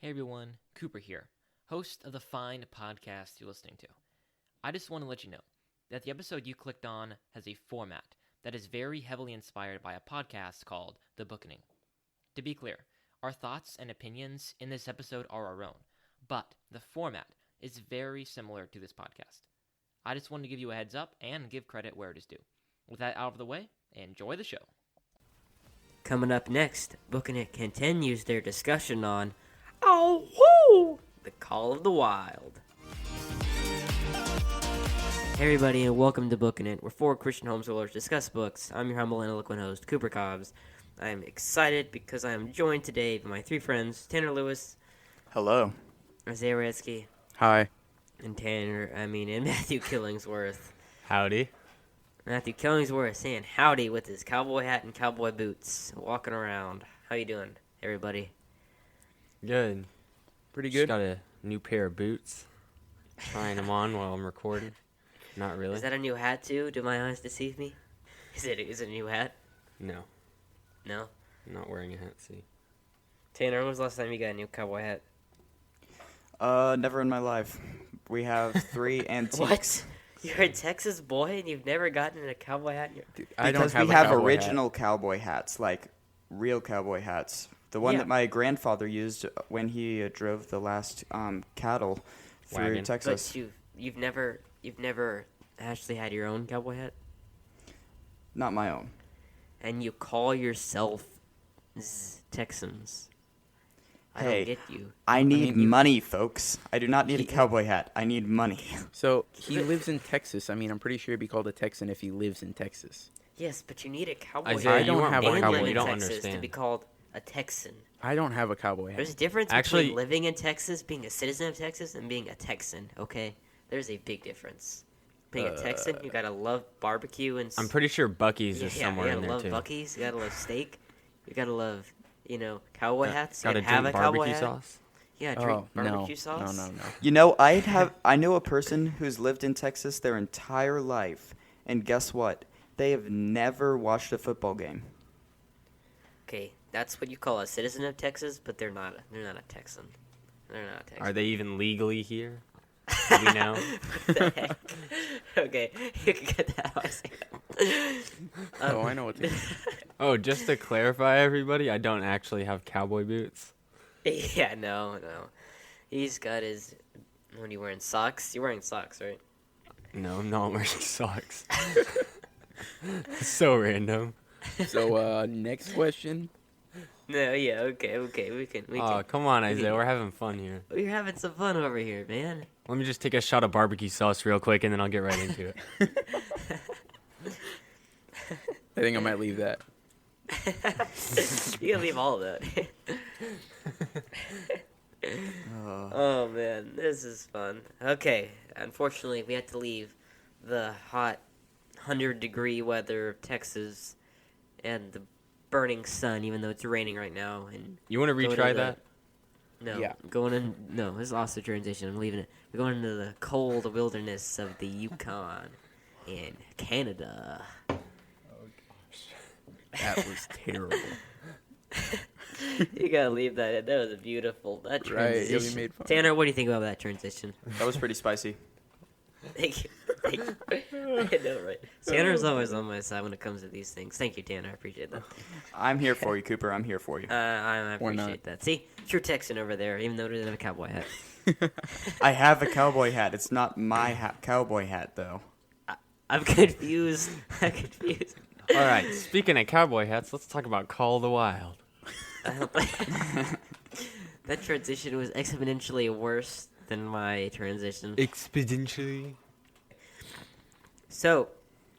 Hey everyone, Cooper here, host of the fine podcast you're listening to. I just want to let you know that the episode you clicked on has a format that is very heavily inspired by a podcast called The Bookening. To be clear, our thoughts and opinions in this episode are our own, but the format is very similar to this podcast. I just wanted to give you a heads up and give credit where it is due. With that out of the way, enjoy the show. Coming up next, Booking It continues their discussion on Oooh! The Call of the Wild. Hey everybody, and welcome to Booking It, where four Christian homeschoolers discuss books. I'm your humble and eloquent host, Cooper Cobbs. I am excited because I am joined today by my three friends, Tanner Lewis. Hello. Isaiah Redsky. Hi. And Matthew Killingsworth. Howdy. Matthew Killingsworth saying howdy with his cowboy hat and cowboy boots, walking around. How you doing, everybody? Good. Pretty Just good. got a new pair of boots. Trying them on while I'm recording. Not really. Is that a new hat too? Do my eyes deceive me? Is it a new hat? No. No? I'm not wearing a hat, see. Tanner, when was the last time you got a new cowboy hat? Never in my life. We have three antiques. What? You're a Texas boy and you've never gotten a cowboy hat? Because we have original cowboy hats, like real cowboy hats. The one that my grandfather used when he drove the last cattle through Wagon. Texas. But you've never actually had your own cowboy hat? Not my own. And you call yourself Texans? I Hey, don't get you. I need money, folks. I do not need a cowboy hat. I need money. So he lives in Texas. I mean, I'm pretty sure he'd be called a Texan if he lives in Texas. Yes, but you need a cowboy Isaiah, hat. you don't have a and cowboy live hat. in You don't Texas understand. to be called a Texan. I don't have a cowboy hat. There's a difference Actually- between living in Texas, being a citizen of Texas, and being a Texan, okay? There's a big difference. Being a Texan, you gotta love barbecue and... I'm pretty sure Bucky's is somewhere you in gotta there, love too. Buc-ee's, you gotta love steak, you gotta love, cowboy hats, you Gotta gotta have a drink cowboy barbecue hat. sauce? Yeah, drink Oh, barbecue no. sauce. No. You know, I know a person who's lived in Texas their entire life, and guess what? They have never watched a football game. Okay, that's what you call a citizen of Texas, but they're not a Texan. They're not a Texan. Are they even legally here? Do we know? What the heck? Okay, you can get that out. Oh, I know what to do. Oh, just to clarify, everybody, I don't actually have cowboy boots. Yeah, no. He's got his... What are you wearing, socks? You're wearing socks, right? No, I'm not wearing socks. So random. So, next question. No, yeah, okay, we can. Oh, come on, Isaiah. We're having fun here. We're having some fun over here, man. Let me just take a shot of barbecue sauce real quick, and then I'll get right into it. I think I might leave that. You gotta leave all of that. Oh, man, this is fun. Okay, unfortunately, we had to leave the hot 100-degree weather of Texas and the burning sun, even though it's raining right now. And You want to go to retry the- that? No, Yeah. No, this is lost the transition. I'm leaving it. We're going into the cold wilderness of the Yukon in Canada. That was terrible. You gotta leave that in. That was a beautiful Right, transition. yeah, we made fun. Tanner, what do you think about that transition? That was pretty spicy. Thank you. I know, right? Tanner's always on my side when it comes to these things. Thank you, Tanner. I appreciate that. I'm here for you, Cooper. I'm here for you. I Or not. appreciate that. See, true Texan over there, even though he doesn't have a cowboy hat. I have a cowboy hat. It's not my cowboy hat, though. I'm confused. I'm confused. All right, speaking of cowboy hats, let's talk about Call of the Wild. That transition was exponentially worse than my transition. Exponentially. So,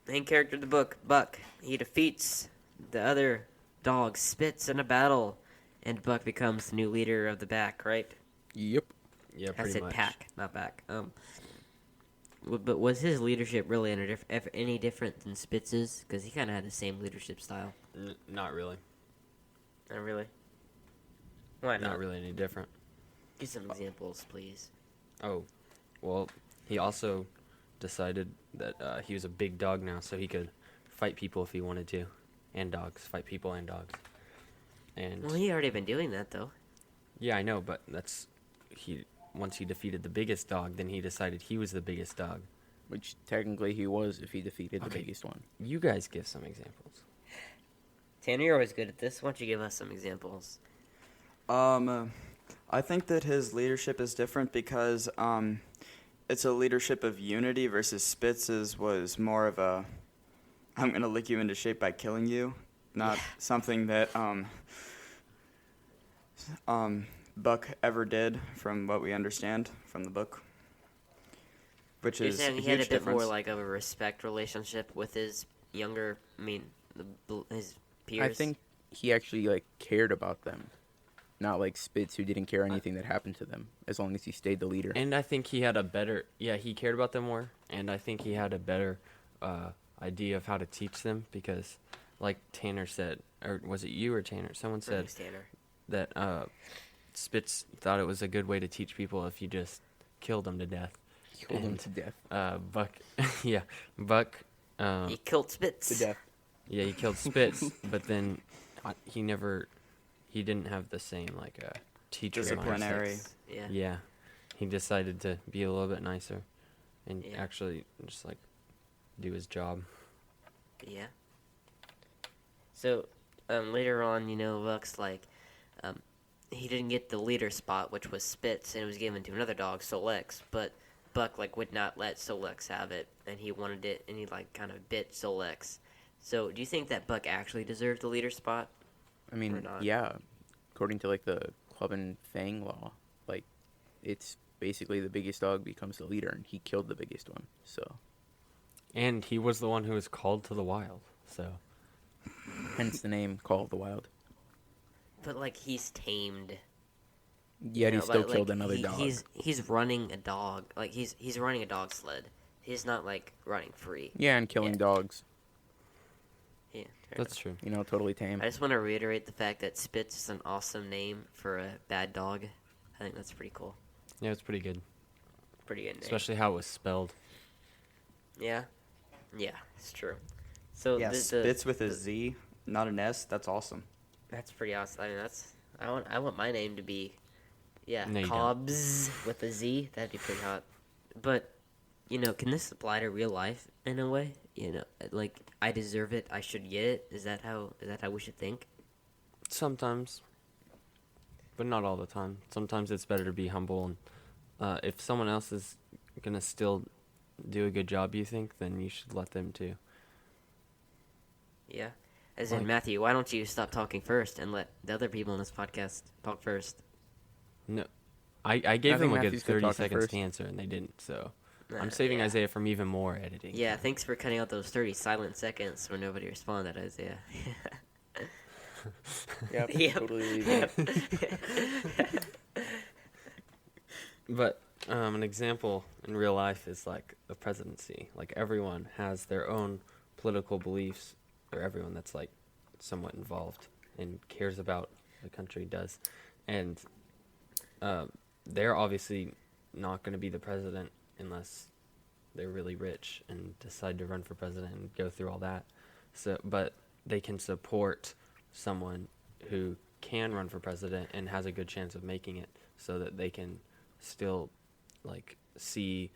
main character of the book, Buck, he defeats the other dog, Spitz, in a battle, and Buck becomes the new leader of the pack, right? Yep. Yeah, I pretty said much. pack, not back. But was his leadership really any different than Spitz's? Because he kind of had the same leadership style. Not really. Not really. Why not? Not really any different. Give some examples, please. Oh, well, he also decided that he was a big dog now, so he could fight people if he wanted to, and dogs. Fight people and dogs. And Well, he already been doing that though. Yeah, I know, but once he defeated the biggest dog, then he decided he was the biggest dog. Which technically he was if he defeated the biggest one. You guys give some examples. Tanner, you're always good at this. Why don't you give us some examples? I think that his leadership is different because it's a leadership of unity versus Spitz's was more of a I'm gonna lick you into shape by killing you, not something that Buck ever did, from what we understand from the book. Which You're is saying a he had a huge bit difference. more like of a respect relationship with his younger, his peers. I think he actually like cared about them, not like Spitz, who didn't care anything that happened to them as long as he stayed the leader. And I think he had a better, he cared about them more, and I think he had a better idea of how to teach them because, like Tanner said, or was it you or Tanner? Someone said Tanner. that Spitz thought it was a good way to teach people if you just killed them to death. Killed him to death. Buck, Buck. He killed Spitz. To death. Yeah, he killed Spitz, but then he didn't have the same like teacher Disciplinary. Yeah. Yeah, he decided to be a little bit nicer, and Yeah. actually just like do his job. Yeah. So, later on, Buck's like, he didn't get the leader spot, which was Spitz, and it was given to another dog, Solex, but Buck, would not let Solex have it, and he wanted it, and he, kind of bit Solex. So, do you think that Buck actually deserved the leader spot? I Or mean, not? yeah. According to the Club and Fang law, it's basically the biggest dog becomes the leader, and he killed the biggest one. So, And he was the one who was called to the wild, so hence the name Call of the Wild. But, he's tamed. Yet he but, still killed another dog. He's running a dog. He's running a dog sled. He's not, running free. Yeah, and killing dogs. Yeah, that's true. Totally tame. I just want to reiterate the fact that Spitz is an awesome name for a bad dog. I think that's pretty cool. Yeah, it's pretty good, Pretty good name. especially how it was spelled. Yeah? Yeah, it's true. So Yeah, Spitz with a Z, not an S. That's awesome. That's pretty awesome. I mean, I want my name to be, No, you don't. Cobbs with a Z. That'd be pretty hot. But, can this apply to real life in a way? I deserve it. I should get it. Is that how we should think? Sometimes, but not all the time. Sometimes it's better to be humble, and if someone else is gonna still do a good job, you think, then you should let them too. Yeah. As in, Matthew, why don't you stop talking first and let the other people in this podcast talk first? No, I gave I them think a good Matthew's good 30 talking seconds first. to answer, and they didn't. So I'm saving yeah. Isaiah from even more editing. Yeah, thanks for cutting out those 30 silent seconds where nobody responded, Isaiah. Yep, Yep. totally legal. But an example in real life is like the presidency. Like everyone has their own political beliefs, or everyone that's like somewhat involved and cares about the country does. And they're obviously not going to be the president unless they're really rich and decide to run for president and go through all that. So, but they can support someone who can run for president and has a good chance of making it, so that they can still like see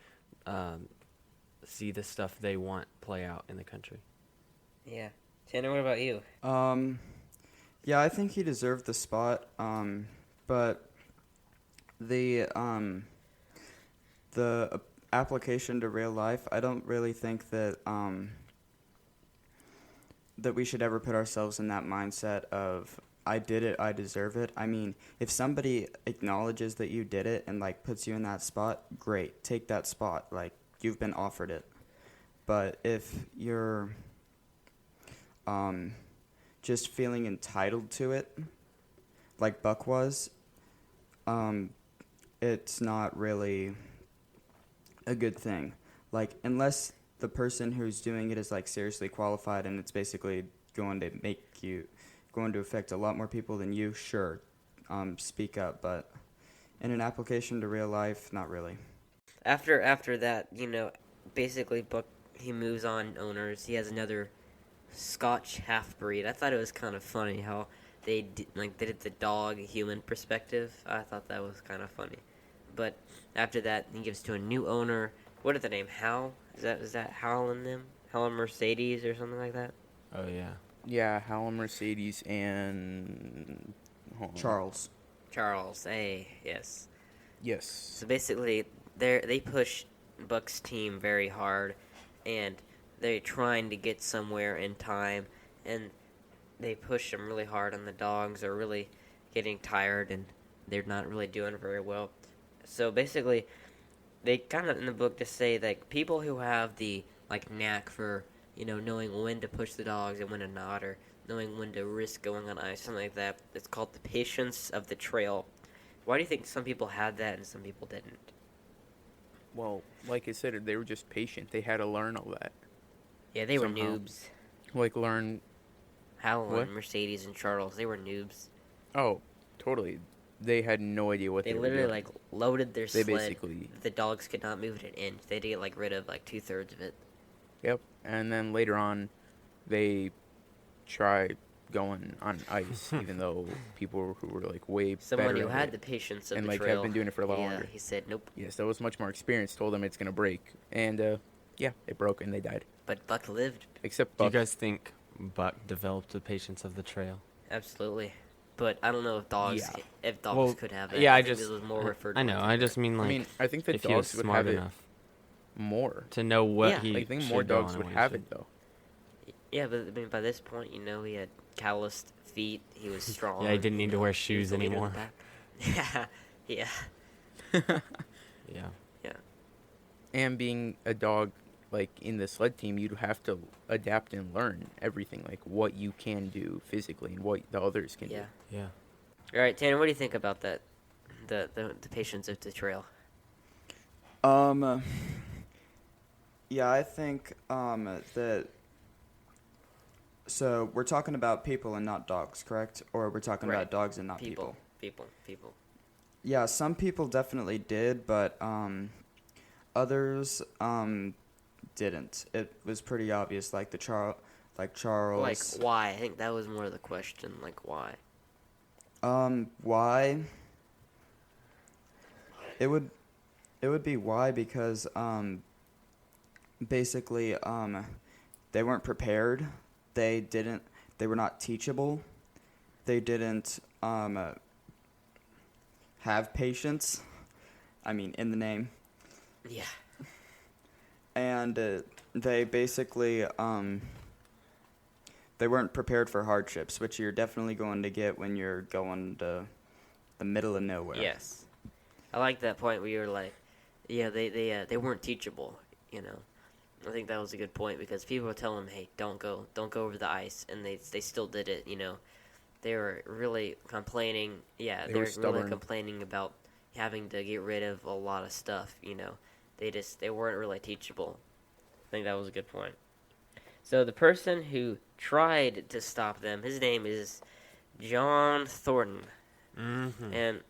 the stuff they want play out in the country. Yeah. Tanner, what about you? Yeah, I think he deserved the spot. But the application to real life, I don't really think that that we should ever put ourselves in that mindset of I did it, I deserve it. I mean, if somebody acknowledges that you did it and puts you in that spot, great, take that spot. You've been offered it. But if you're just feeling entitled to it, like Buck was, it's not really a good thing. Unless the person who's doing it is seriously qualified and it's basically going to affect a lot more people than you, sure, speak up. But in an application to real life, not really. After that, basically Buck, he moves on owners. He has another Scotch half-breed. I thought it was kind of funny how they did the dog human perspective. I thought that was kind of funny. But after that, he gives to a new owner. What is the name? Hal? Is that Hal and them? Hal and Mercedes or something like that? Oh yeah. Yeah, Hal and Mercedes and Charles. Charles. Hey, yes. Yes. So basically, they push Buck's team very hard, and they're trying to get somewhere in time, and they push them really hard, and the dogs are really getting tired, and they're not really doing very well. So basically, they kind of in the book just say that people who have the knack for knowing when to push the dogs and when to not, or knowing when to risk going on ice, something like that. It's called the patience of the trail. Why do you think some people had that and some people didn't? Well, like I said, they were just patient. They had to learn all that. Yeah, they were Somehow. noobs. Learn. Hal What? and Mercedes and Charles, they were noobs. Oh, totally. They had no idea what They they were literally doing. loaded their They sled. basically. The dogs could not move it an inch. They had to get rid of 2/3 of it. Yep. And then later on, they tried going on ice, even though people who were way Someone better who at had it the patience of and the have trail. been doing it for a lot Yeah, longer. he said nope. Yes, that was much more experienced. Told them it's gonna break, and yeah, it broke and they died. But Buck lived. Except Do you Buck. guys think Buck developed the patience of the trail? Absolutely. But I don't know if dogs Yeah. if dogs could have that. Yeah, I I think just this was more referred I to know. as I fear. just mean I mean, I think the if he was dogs would smart have enough it more. to know what Yeah. he. I think should more go dogs on would and what he have should- it though. Yeah, but I mean, by this point, he had calloused feet. He was strong. Yeah, he didn't need to wear he was shoes the leader of anymore. the pack. Yeah. Yeah. And being a dog, in the sled team, you'd have to adapt and learn everything, what you can do physically and what the others can Yeah. do. Yeah. All right, Tanner, what do you think about that? The patience of the trail. Yeah, I think that. So we're talking about people and not dogs, correct? Or we're talking Right. about dogs and not people. People. Yeah, some people definitely did, but others didn't. It was pretty obvious, like Charles. Why? I think that was more the question. Why? Why? It would be why because basically they weren't prepared. They were not teachable. They didn't have patience. I mean, in the name. Yeah. And they basically they weren't prepared for hardships, which you're definitely going to get when you're going to the middle of nowhere. Yes. I like that point where you were like, yeah, they weren't teachable. I think that was a good point because people were telling them, hey, don't go over the ice, and they still did it. They were really complaining. Yeah, They they were were really stubborn. complaining about having to get rid of a lot of stuff. They weren't really teachable. I think that was a good point. So the person who tried to stop them, his name is John Thornton. Mm-hmm. And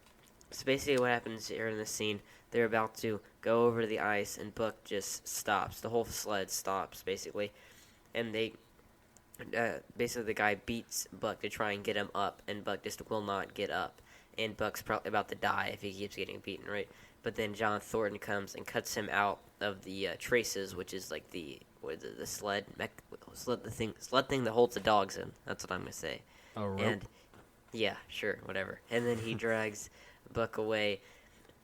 so basically what happens here in this scene, they're about to go over the ice, and Buck just stops. The whole sled stops, basically. And basically the guy beats Buck to try and get him up, and Buck just will not get up. And Buck's probably about to die if he keeps getting beaten, right? But then John Thornton comes and cuts him out of the traces, which is the sled thing that holds the dogs in. That's what I'm going to say. A rope. And yeah, sure, whatever. And then he drags Buck away,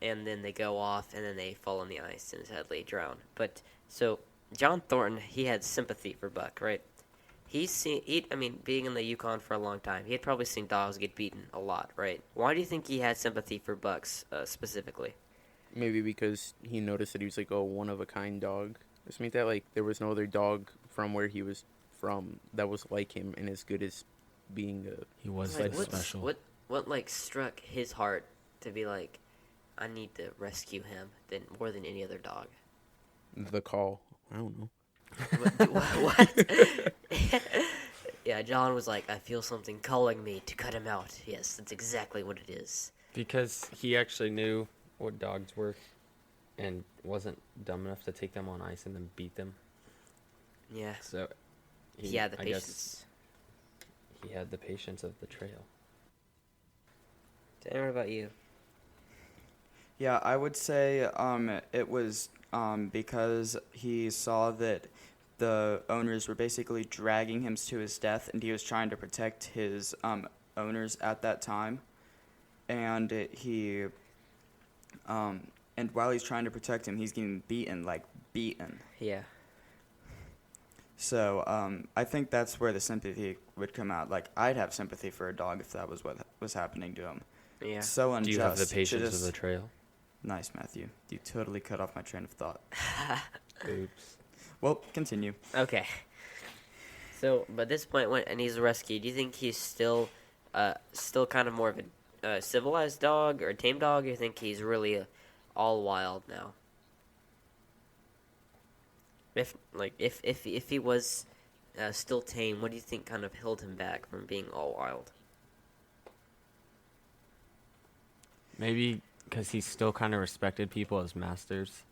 and then they go off, and then they fall on the ice and sadly drown. But so John Thornton, he had sympathy for Buck, right? Being in the Yukon for a long time, he had probably seen dogs get beaten a lot, right? Why do you think he had sympathy for Bucks specifically? Maybe because he noticed that he was a one-of-a-kind dog. Or something like that. There was no other dog from where he was from that was like him and as good as being a... He was Like, special. What struck his heart to be like, I need to rescue him more than any other dog? The call. I don't know. What? Yeah, John was like, I feel something calling me to cut him out. Yes, that's exactly what it is. Because he actually knew what dogs were and wasn't dumb enough to take them on ice and then beat them. Yeah. So He had the I guess patience. he had the patience of the trail. Tanner, what about you? Yeah, I would say it was because he saw that the owners were basically dragging him to his death, and he was trying to protect his owners at that time. And and while he's trying to protect him, he's getting beaten. Yeah. So I think that's where the sympathy would come out. Like, I'd have sympathy for a dog if that was what was happening to him. Yeah. So unjust. Do you have the to patience just- of the trail? Nice, Matthew. You totally cut off my train of thought. Oops. Well, continue. Okay. So, but at this point, when he's rescued, do you think he's still kind of more of a civilized dog or a tame dog? Or you think he's really all wild now? If he was still tame, what do you think kind of held him back from being all wild? Maybe because he still kind of respected people as masters.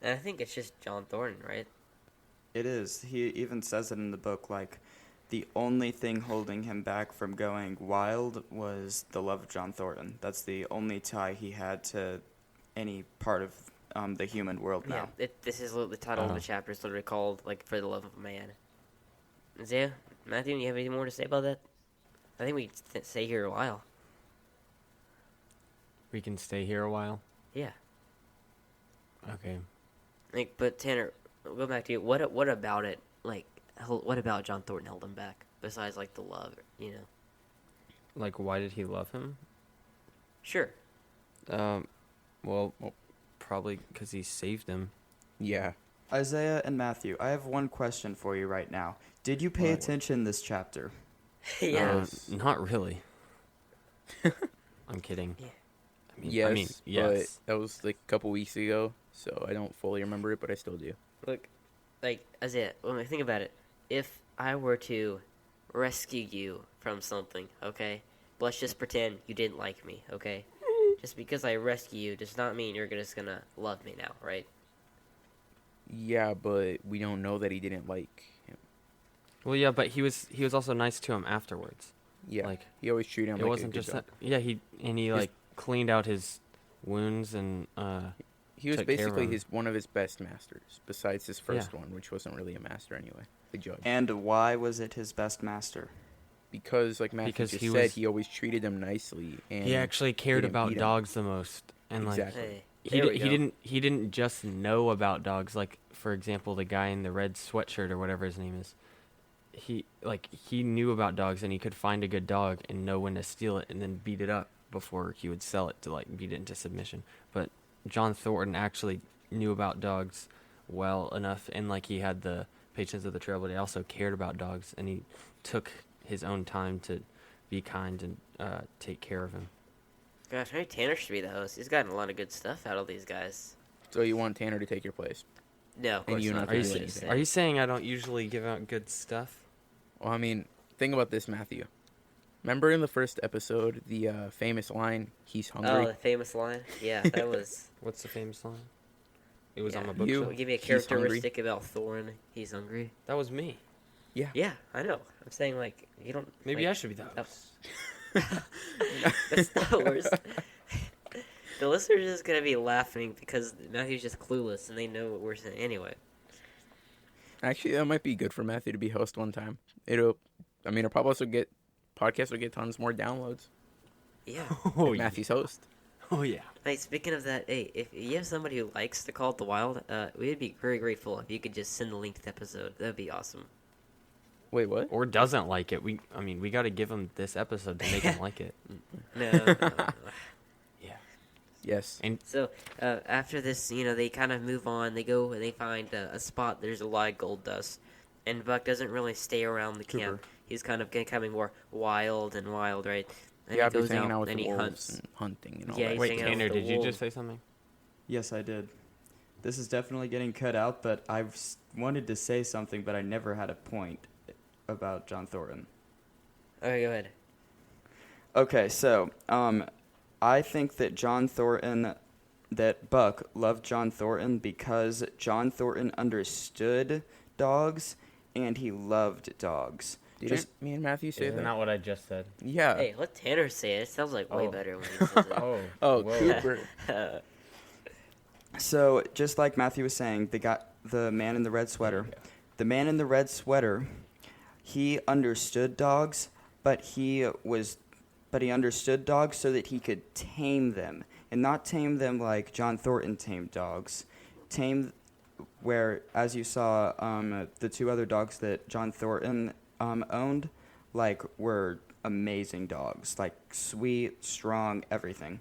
And I think it's just John Thornton, right? It is. He even says it in the book, like, the only thing holding him back from going wild was the love of John Thornton. That's the only tie he had to any part of the human world now. Yeah. This is the title of the chapter is literally called like "For the Love of Man." Isaiah, Matthew, you have any more to say about that? I think we can stay here a while. We can stay here a while. Yeah. Okay. Like, but Tanner, we'll go back to you. What about it? Like, what about John Thornton held him back besides like the love? You know. Like, why did he love him? Sure. Well, probably because he saved him. Yeah. Isaiah and Matthew, I have one question for you right now. Did you pay What? attention this chapter? Yeah. Not really. I'm kidding. Yeah. Yes, yes. but that was like a couple weeks ago, so I don't fully remember it, but I still do. Look, like, Isaiah, when I think about it, if I were to rescue you from something, okay? Let's just pretend you didn't like me, okay? Just because I rescue you does not mean you're just gonna love me now, right? Yeah, but we don't know that he didn't like him. Well, yeah, but he was also nice to him afterwards. Yeah, Like, he always treated him it like wasn't a good just dog. that. Yeah, he His- cleaned out his wounds and He was took care of basically him. one of his best masters, besides his first one, which wasn't really a master anyway, the judge. And why was it his best master? Because, like Matthew Because just he said, was- he always treated them nicely, and he actually cared didn't about beat him. dogs the most. And Exactly. Hey, he there we go. he didn't just know about dogs. Like, for example, the guy in the red sweatshirt or whatever his name is. He knew about dogs, and he could find a good dog and know when to steal it and then beat it up before he would sell it to like beat it into submission. But John Thornton actually knew about dogs well enough, and like he had the patience of the trail, but he also cared about dogs, and he took his own time to be kind and take care of him. Gosh, maybe Tanner should be the host. He's gotten a lot of good stuff out of these guys. So you want Tanner to take your place? No, of course you not. not Are you, do That's anything. just are you it. saying I don't usually give out good stuff? Well, I mean, think about this, Matthew. Remember in the first episode, the famous line, "He's Oh, hungry"? the famous line? Yeah, that was... What's the famous line? It was yeah. on my You- bookshelf. Give me a He's hungry. characteristic about Thorn. He's hungry. That was me. Yeah, I know. I'm saying, like, you don't... Maybe like, I should be the host. That's not worse. The listeners are just gonna be laughing because Matthew's just clueless and they know what we're saying anyway. Actually, that might be good for Matthew to be host one time. It'll probably also podcasts will get tons more downloads. Yeah. Oh, if Matthew's host. Oh, yeah. Hey, speaking of that, hey, if you have somebody who likes to call it the wild, we'd be very grateful if you could just send the link to the episode. That'd be awesome. Wait, what? Or doesn't like it. We got to give him this episode to make him like it. No. Yeah. Yes. And So, after this, they kind of move on. They go and they find a spot. There's a lot of gold dust. And Buck doesn't really stay around the camp. He's kind of becoming more wild, right? And Yeah, he goes he's hanging out with and the he wolves hunts. and hunting and all Yeah, that. he's wait, hanging out with Tanner, the did you wolves. just say something? Yes, I did. This is definitely getting cut out, but wanted to say something, but I never had a point about John Thornton. Okay, go ahead. Okay, so I think that Buck loved John Thornton because John Thornton understood dogs and he loved dogs. Didn't me and Matthew say Isn't that? that what I just said? Yeah. Hey, let Tanner say it. It sounds like way Oh. better when he says it. Oh, whoa. Cooper. So just like Matthew was saying, the man in the red sweater. The man in the red sweater, he understood dogs, but he understood dogs so that he could tame them, and not tame them like John Thornton tamed dogs. Tame where, as you saw, the two other dogs that John Thornton owned, like, were amazing dogs, like sweet, strong, everything.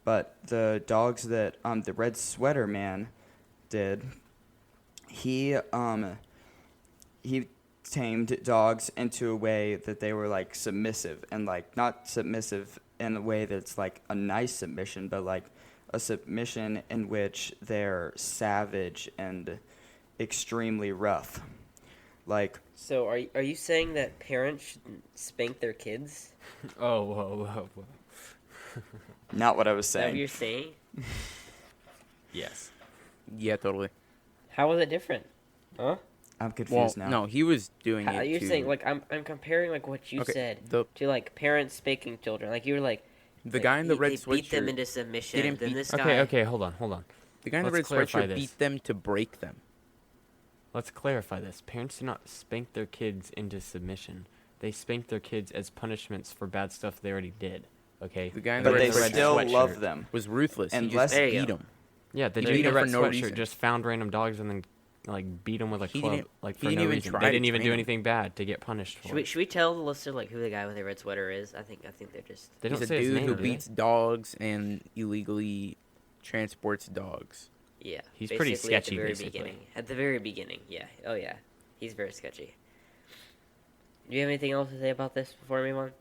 But the dogs that the red sweater man did, he tamed dogs into a way that they were like submissive, and like not submissive in a way that's like a nice submission, but like a submission in which they're savage and extremely rough. Like, So are you saying that parents shouldn't spank their kids? Oh, whoa. not what I was Is that what saying. you're saying? Yes. Yeah, totally. How was it different? Huh? I'm Well, confused now. no, he was doing How, it you're to... saying, like, I'm comparing, like, what you Okay, said the to, like, parents spanking children. Like, you were like... the like, guy in the red they beat them sweatshirt... into submission. didn't Then beat- this Okay, guy... hold on. The guy in the red Let's clarify sweatshirt this. beat them to break them. Let's clarify this. Parents do not spank their kids into submission. They spank their kids as punishments for bad stuff they already did. Okay? The guy in but the they red still sweatshirt love them. was ruthless. He Unless- just There you beat go. him. Yeah, the He dude in beat the him red for no sweatshirt reason. just found random dogs and then like beat them with a He club, didn't- like he for didn't no even reason. try They to didn't even do train him. anything bad to get punished for. Should we tell the listener, like, who the guy with the red sweater is? I think they're just... They don't He's a say his dude name, who do they? beats dogs and illegally transports dogs. Yeah. He's pretty basically at the sketchy, very basically. beginning. At the very beginning, yeah. Oh, yeah. He's very sketchy. Do you have anything else to say about this before we move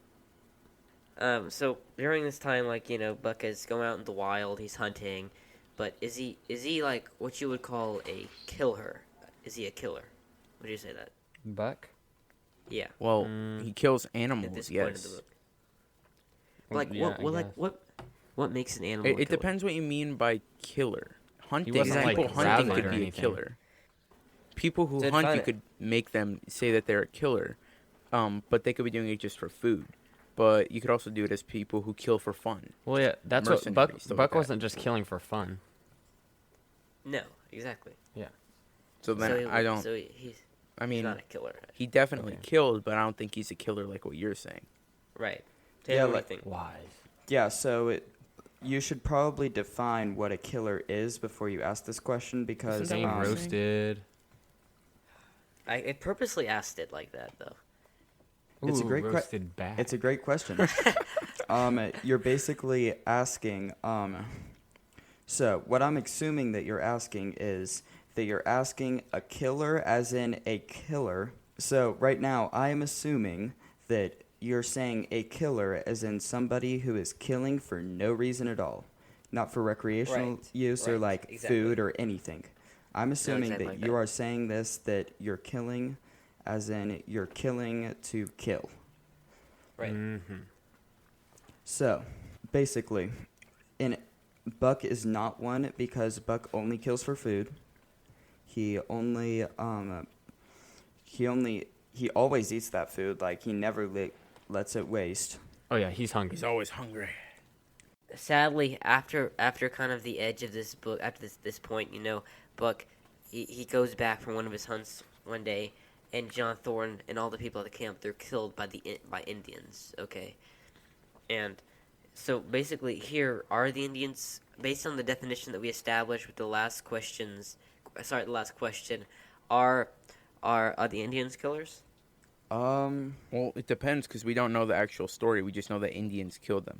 on? So during this time, like, you know, Buck is going out in the wild, he's hunting, but is he like what you would call a killer? Is he a killer? Would you say that? Buck? Yeah. Well, he kills At animals, this point in the yes. book. Like yeah, I guess. what makes an animal? It a killer? depends what you mean by killer. Hunting, wasn't, like, people hunting rabid could or be a anything. killer. People who So hunt, you fine. could make them say that they're a killer, but they could be doing it just for food. But you could also do it as people who kill for fun. Well, yeah, that's what Buck. Mercenaries, stuff Buck like that. wasn't just killing for fun. No, exactly. So then I don't. So he's I mean, not a killer, he definitely Okay. killed, but I don't think he's a killer like what you're saying. right? Yeah, Taylor, what like- do you think? Wise. Yeah, so you should probably define what a killer is before you ask this question, because Isn't that Being what you're roasted. I purposely asked it like that though. It's a Ooh, great que- roasted bad. it's a great question. You're basically asking. So what I'm assuming that you're asking is that you're asking a killer, as in a killer. So right now, I am assuming that you're saying a killer as in somebody who is killing for no reason at all, not for recreational Right, use or right, like exactly. food or anything. I'm assuming exactly that like you that. are saying this, that you're killing, as in you're killing to kill. Right. Mm-hmm. So, basically, Buck is not one because Buck only kills for food. He always eats that food. Like, he never lets it waste. Oh yeah, he's hungry. He's always hungry. Sadly, after kind of the edge of this book, after this point, you know, Buck, he goes back from one of his hunts one day, and John Thorne and all the people at the camp, they're killed by Indians. Okay, and so basically, here are the Indians, based on the definition that we established with the last questions. Sorry, the last question, are the Indians killers? Well, it depends because we don't know the actual story. We just know that Indians killed them.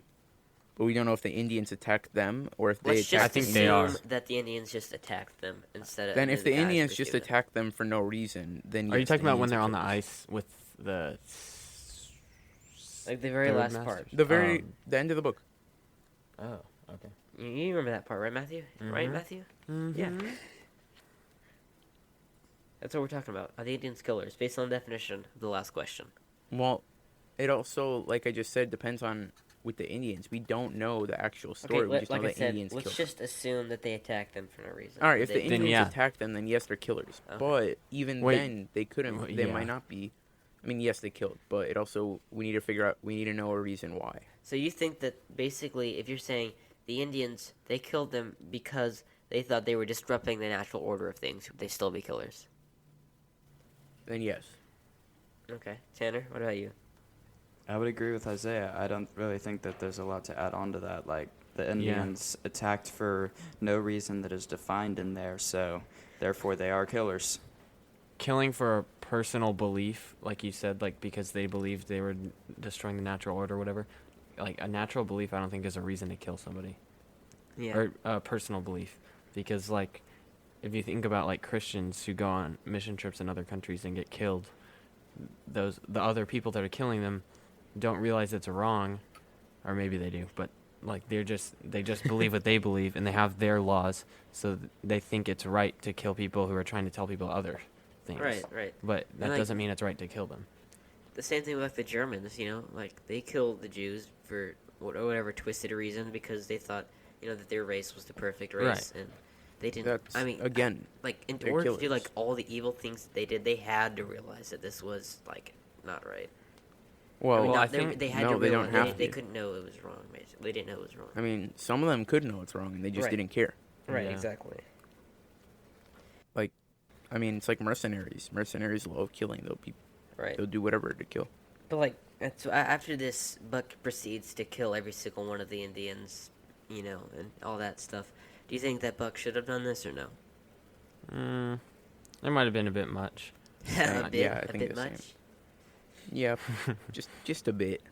But we don't know if the Indians attacked them or if they Let's attacked just I think they are. assume that the Indians just attacked them instead of. Then if the guys Indians just pursued them. attacked them for no reason, then Are you yes, talking the about when Indians they're are on the killers. ice with the? Like the very Third last Masters? part. The end of the book. Oh, okay. You remember that part, right, Matthew? Right, Mhm. Matthew? Mm-hmm. Yeah. That's what we're talking about. Are the Indians killers, based on the definition of the last question? Well, it also, like I just said, depends on with the Indians. We don't know the actual story. We just like know I that said, Indians let's killed just assume that they attacked them for no reason. them. All right, if They- the they- Indians yeah. attack them, then yes, they're killers. Okay. But even Wait. then, they couldn't. Well, They yeah. might not be. I mean, yes, they killed, but it also we need to know a reason why. So you think that basically, if you're saying the Indians, they killed them because they thought they were disrupting the natural order of things, would they still be killers? Then yes. Okay. Tanner, what about you? I would agree with Isaiah. I don't really think that there's a lot to add on to that. Like, the Indians attacked for no reason that is defined in there, so therefore they are killers. Killing for a personal belief, like you said, like because they believed they were destroying the natural order or whatever. Like, a natural belief, I don't think is a reason to kill somebody. Yeah. Or a personal belief. Because, like, if you think about, like, Christians who go on mission trips in other countries and get killed, the other people that are killing them don't realize it's wrong, or maybe they do, but like they just believe what they believe, and they have their laws, so they think it's right to kill people who are trying to tell people other things. Right. But that like, doesn't mean it's right to kill them. The same thing with the Germans, like they killed the Jews for whatever twisted reason because they thought, that their race was the perfect race, Right. and they didn't. That's, I mean, again, like in they're order to do killers. like all the evil things that they did, they had to realize that this was like not right. well, I mean, I not, think- they had no, to they realize don't have they to. couldn't know it was wrong. Basically. They didn't know it was wrong. I mean, some of them could know it's wrong, and they just Right. didn't care. Right. Yeah. Exactly. I mean, it's like mercenaries. Mercenaries love killing. Right. They'll do whatever to kill. But like after this, Buck proceeds to kill every single one of the Indians, and all that stuff. Do you think that Buck should have done this or no? It might have been a bit much. a bit, yeah, I a think bit the same. much. Yeah, just a bit.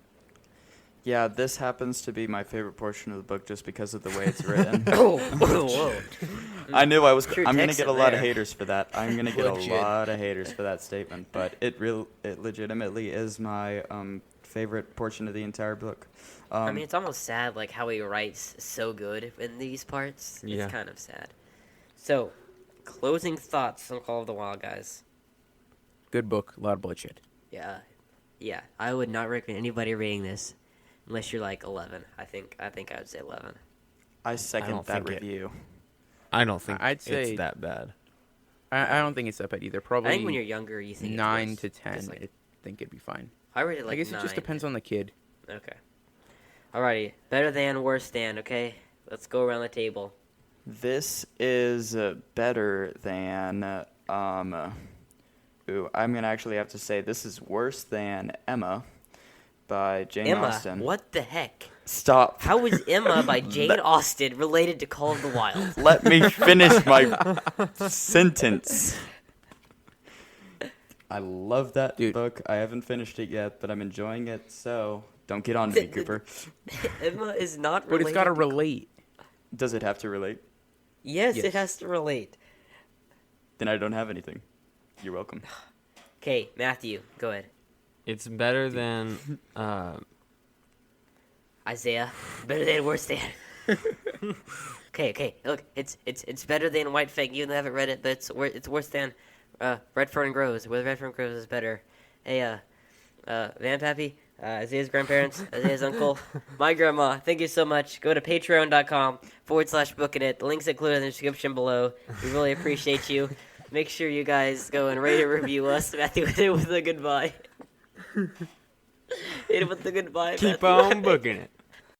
Yeah, this happens to be my favorite portion of the book just because of the way it's written. Whoa. I knew I'm True going to Texan get a lot of there. haters for that. I'm going to get Legit. a lot of haters for that statement, but it legitimately is my favorite portion of the entire book. I mean, it's almost sad, like, how he writes so good in these parts. Yeah. It's kind of sad. So, closing thoughts on Call of the Wild, guys. Good book, a lot of bloodshed. Yeah. I would not recommend anybody reading this unless you're, like, 11. I think I would say 11. I second don't that think it- review. I don't think I'd say- it's that bad. I don't think it's that bad either. I Probably think when you're younger, you think 9 it's to worse. 10. Just like- I think it'd be fine. I rated it, like, I guess 9. it just depends on the kid. Okay. Alrighty. Better than, worse than, okay? Let's go around the table. This is better than I'm going to actually have to say this is worse than Emma by Jane Emma, Austen. what the heck? Stop. How is Emma by Jane Austen related to Call of the Wild? Let me finish my sentence. I love that Dude. book. I haven't finished it yet, but I'm enjoying it, so don't get on to me, Cooper. Emma is not But related. it's got to to- relate. Does it have to relate? Yes, Yes. it has to relate. Then I don't have anything. You're welcome. Okay, Matthew, go ahead. It's better than Isaiah, better than, worse than. Okay. Look, it's better than White Fang. You haven't read it, but it's worse than Red Fern Grows. Where the Red Fern Grows is better. Hey, Van Pappy, Isaiah's grandparents, Isaiah's uncle, my grandma. Thank you so much. Go to patreon.com/bookinit. The link's included in the description below. We really appreciate you. Make sure you guys go and rate and review us. Matthew, hit it with a goodbye. Hit it with the goodbye. keep Matthew. on booking it.